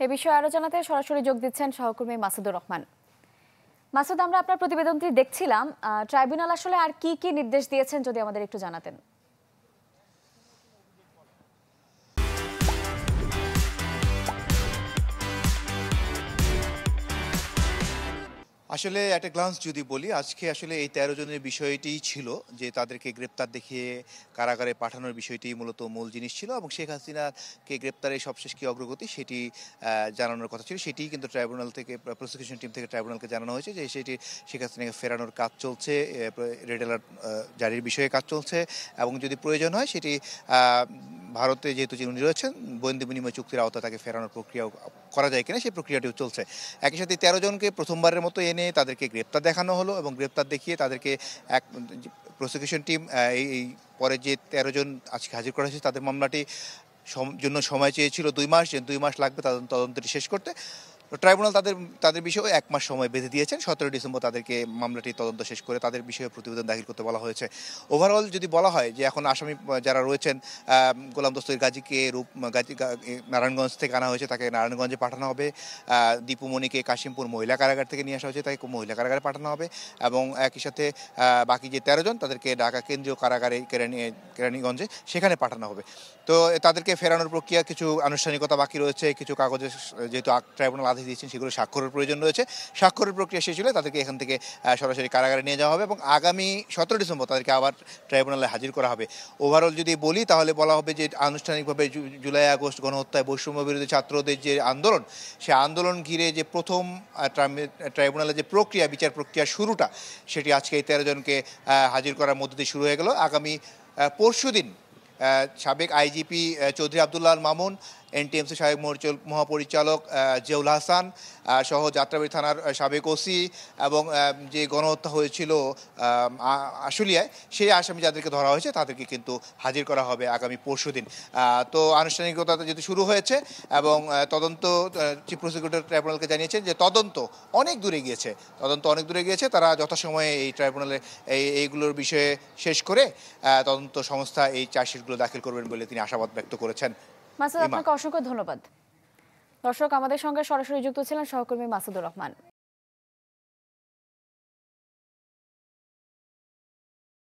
এ বিষয়ে আরো জানাতে সরাসরি যোগ দিচ্ছেন সহকর্মী মাসুদুর রহমান। মাসুদ, আমরা আপনার প্রতিবেদনটি দেখছিলাম। ট্রাইব্যুনাল আসলে আর কি কি নির্দেশ দিয়েছেন যদি আমাদের একটু জানাতেন। আসলে একটা গ্লান্স যদি বলি, আজকে আসলে এই ১৩ জনের বিষয়টিই ছিল যে তাদেরকে গ্রেপ্তার দেখিয়ে কারাগারে পাঠানোর বিষয়টি মূলত মূল জিনিস ছিল এবং শেখ হাসিনাকে গ্রেপ্তারের সবশেষ কী অগ্রগতি সেটি জানানোর কথা ছিল। সেটিই কিন্তু ট্রাইব্যুনাল থেকে, প্রসিকিউশন টিম থেকে ট্রাইব্যুনালকে জানানো হয়েছে যে সেটি শেখ হাসিনাকে ফেরানোর কাজ চলছে, রেড অ্যালার্ট জারির বিষয়ে কাজ চলছে এবং যদি প্রয়োজন হয় সেটি ভারতে যেহেতু উনি রয়েছেন বন্দি বিনিময় চুক্তির আওতায় তাকে ফেরানোর প্রক্রিয়াও করা যায় কিনা সেই প্রক্রিয়াটিও চলছে। একই সাথে ১৩ জনকে প্রথমবারের মতো এনে তাদেরকে গ্রেপ্তার দেখানো হলো এবং গ্রেপ্তার দেখিয়ে তাদেরকে এক প্রসিকিউশন টিম এই পরে যে ১৩ জন আজকে হাজির করা হয়েছে তাদের মামলাটি জন্য সময় চেয়েছিল ২ মাস, যে ২ মাস লাগবে তদন্তটি শেষ করতে। ট্রাইব্যুনাল তাদের বিষয়ে ১ মাস সময় বেঁধে দিয়েছেন। ১৭ ডিসেম্বর তাদেরকে মামলাটি তদন্ত শেষ করে তাদের বিষয়ে প্রতিবেদন দাখিল করতে বলা হয়েছে। ওভারঅল যদি বলা হয় যে এখন আসামি যারা রয়েছেন, গোলাম দস্তগীর গাজীকে নারায়ণগঞ্জ থেকে আনা হয়েছে, তাকে নারায়ণগঞ্জে পাঠানো হবে। দীপু মনিকে কাশিমপুর মহিলা কারাগার থেকে নিয়ে আসা হয়েছে, তাকে মহিলা কারাগারে পাঠানো হবে এবং একই সাথে বাকি যে ১৩ জন তাদেরকে ঢাকা কেন্দ্রীয় কারাগারে কেরানীগঞ্জে সেখানে পাঠানো হবে। তো তাদেরকে ফেরানোর প্রক্রিয়া কিছু আনুষ্ঠানিকতা বাকি রয়েছে, কিছু কাগজে যেহেতু ট্রাইব্যুনাল আদেশ দিয়েছেন সেগুলো স্বাক্ষরের প্রয়োজন রয়েছে। স্বাক্ষরের প্রক্রিয়া শেষ হলে তাদেরকে এখান থেকে সরাসরি কারাগারে নিয়ে যাওয়া হবে এবং আগামী ১৭ ডিসেম্বর তাদেরকে আবার ট্রাইব্যুনালে হাজির করা হবে। ওভারঅল যদি বলি তাহলে বলা হবে যে আনুষ্ঠানিকভাবে জুলাই আগস্ট গণহত্যায় বৈষম্য বিরোধী ছাত্রদের যে আন্দোলন, সে আন্দোলন ঘিরে যে প্রথম ট্রাইব্যুনালের যে প্রক্রিয়া, বিচার প্রক্রিয়া শুরুটা, সেটি আজকে এই ১৩ জনকে হাজির করার মধ্য দিয়ে শুরু হয়ে গেল। আগামী পরশুদিন সাবেক আইজিপি চৌধুরী আবদুল্লাহ আল মামুন, এনটিএমসি সাবেক মহাপরিচালক জিয়াউল হাসান সহ যাত্রাবাড়ী থানার সাবেক ওসি এবং যে গণহত্যা হয়েছিল আশুলিয়ায়, সেই আসামি যাদেরকে ধরা হয়েছে তাদেরকে কিন্তু হাজির করা হবে আগামী পরশুদিন। তো আনুষ্ঠানিকতা যেহেতু শুরু হয়েছে এবং তদন্ত চিফ প্রসিকিউটর ট্রাইব্যুনালকে জানিয়েছেন যে তদন্ত অনেক দূরে গিয়েছে, তারা যথাসময়ে এই ট্রাইব্যুনালে এইগুলোর বিষয়ে শেষ করে তদন্ত সংস্থা এই চার্জশিটগুলো দাখিল করবেন বলে তিনি আশাবাদ ব্যক্ত করেছেন। মাসুদ, আপনাকে অসংখ্য ধন্যবাদ। দর্শক, আমাদের সঙ্গে সরাসরি যুক্ত ছিলেন সহকর্মী মাসুদুর রহমান।